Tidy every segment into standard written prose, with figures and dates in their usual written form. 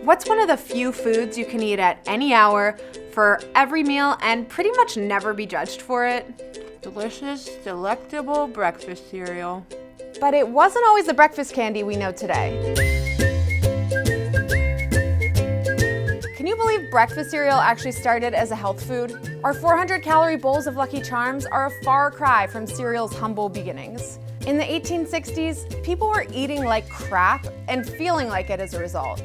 What's one of the few foods you can eat at any hour for every meal and pretty much never be judged for it? Delicious, delectable breakfast cereal. But it wasn't always the breakfast candy we know today. Can you believe breakfast cereal actually started as a health food? Our 400-calorie bowls of Lucky Charms are a far cry from cereal's humble beginnings. In the 1860s, people were eating like crap and feeling like it as a result.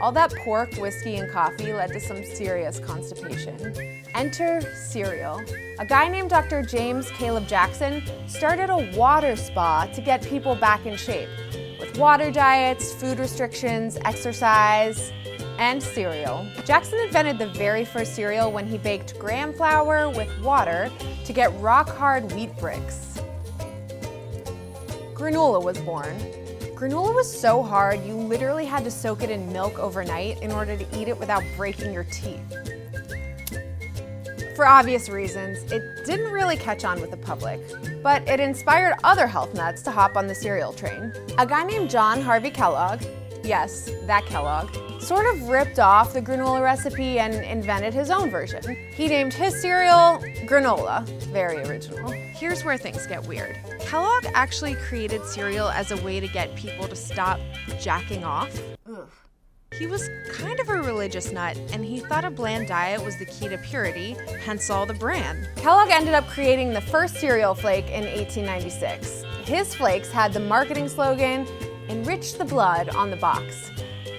All that pork, whiskey, and coffee led to some serious constipation. Enter cereal. A guy named Dr. James Caleb Jackson started a water spa to get people back in shape, with water diets, food restrictions, exercise, and cereal. Jackson invented the very first cereal when he baked graham flour with water to get rock-hard wheat bricks. Granola was born. Granola was so hard, you literally had to soak it in milk overnight in order to eat it without breaking your teeth. For obvious reasons, it didn't really catch on with the public, but it inspired other health nuts to hop on the cereal train. A guy named John Harvey Kellogg, yes, that Kellogg, sort of ripped off the granola recipe and invented his own version. He named his cereal granola, very original. Here's where things get weird. Kellogg actually created cereal as a way to get people to stop jacking off. Ugh. He was kind of a religious nut, and he thought a bland diet was the key to purity, hence all the bran. Kellogg ended up creating the first cereal flake in 1896. His flakes had the marketing slogan, "Enrich the blood" on the box,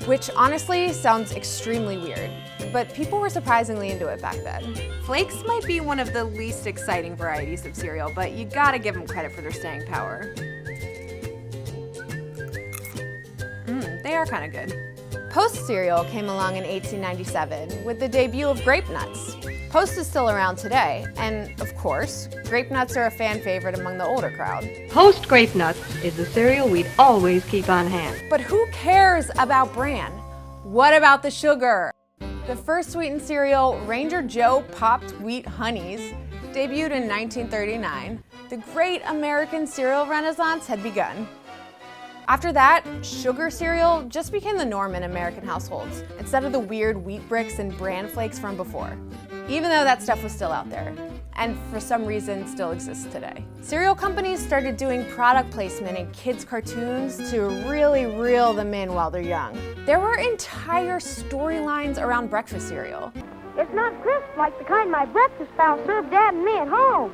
which honestly sounds extremely weird, but people were surprisingly into it back then. Flakes might be one of the least exciting varieties of cereal, but you gotta give them credit for their staying power. They are kinda good. Post cereal came along in 1897 with the debut of grape nuts. Post is still around today, and of course, grape nuts are a fan favorite among the older crowd. Post Grape Nuts is the cereal we'd always keep on hand. But who cares about bran? What about the sugar? The first sweetened cereal, Ranger Joe Popped Wheat Honeys, debuted in 1939. The great American cereal renaissance had begun. After that, sugar cereal just became the norm in American households, instead of the weird wheat bricks and bran flakes from before, even though that stuff was still out there, and for some reason still exists today. Cereal companies started doing product placement in kids' cartoons to really reel them in while they're young. There were entire storylines around breakfast cereal. It's not crisp like the kind my breakfast pal served Dad and me at home.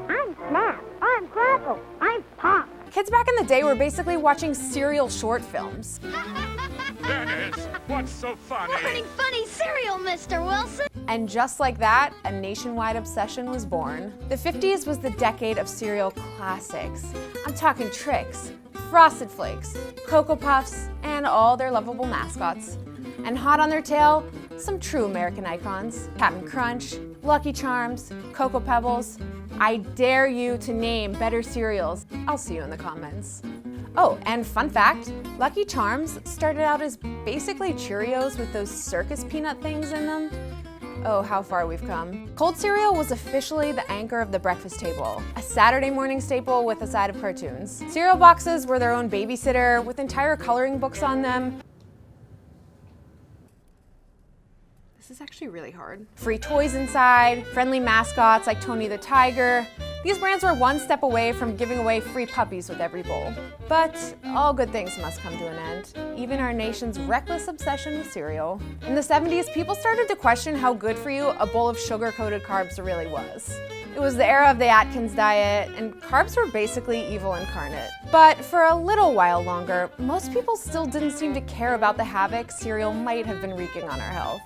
I'm Snap. I'm Crackle. I'm Pop. Kids back in the day were basically watching cereal short films. Dennis, what's so funny? Morning funny cereal, Mr. Wilson. And just like that, a nationwide obsession was born. The 50s was the decade of cereal classics. I'm talking Trix, Frosted Flakes, Cocoa Puffs, and all their lovable mascots. And hot on their tail, some true American icons. Cap'n Crunch, Lucky Charms, Cocoa Pebbles. I dare you to name better cereals. I'll see you in the comments. Oh, and fun fact, Lucky Charms started out as basically Cheerios with those circus peanut things in them. Oh, how far we've come. Cold cereal was officially the anchor of the breakfast table, a Saturday morning staple with a side of cartoons. Cereal boxes were their own babysitter with entire coloring books on them. This is actually really hard. Free toys inside, friendly mascots like Tony the Tiger. These brands were one step away from giving away free puppies with every bowl. But all good things must come to an end, even our nation's reckless obsession with cereal. In the 70s, people started to question how good for you a bowl of sugar-coated carbs really was. It was the era of the Atkins diet, and carbs were basically evil incarnate. But for a little while longer, most people still didn't seem to care about the havoc cereal might have been wreaking on our health.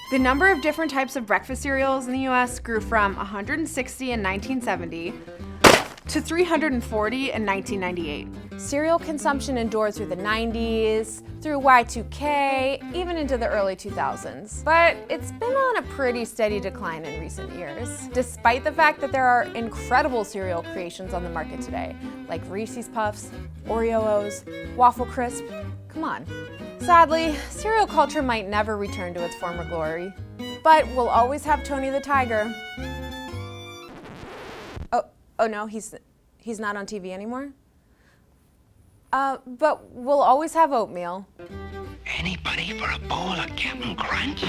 The number of different types of breakfast cereals in the US grew from 160 in 1970 to 340 in 1998. Cereal consumption endured through the 90s, through Y2K, even into the early 2000s. But it's been on a pretty steady decline in recent years, despite the fact that there are incredible cereal creations on the market today, like Reese's Puffs, Oreos, Waffle Crisp. Come on. Sadly, cereal culture might never return to its former glory, but we'll always have Tony the Tiger. Oh no, he's not on TV anymore? But we'll always have oatmeal. Anybody for a bowl of Captain Crunch?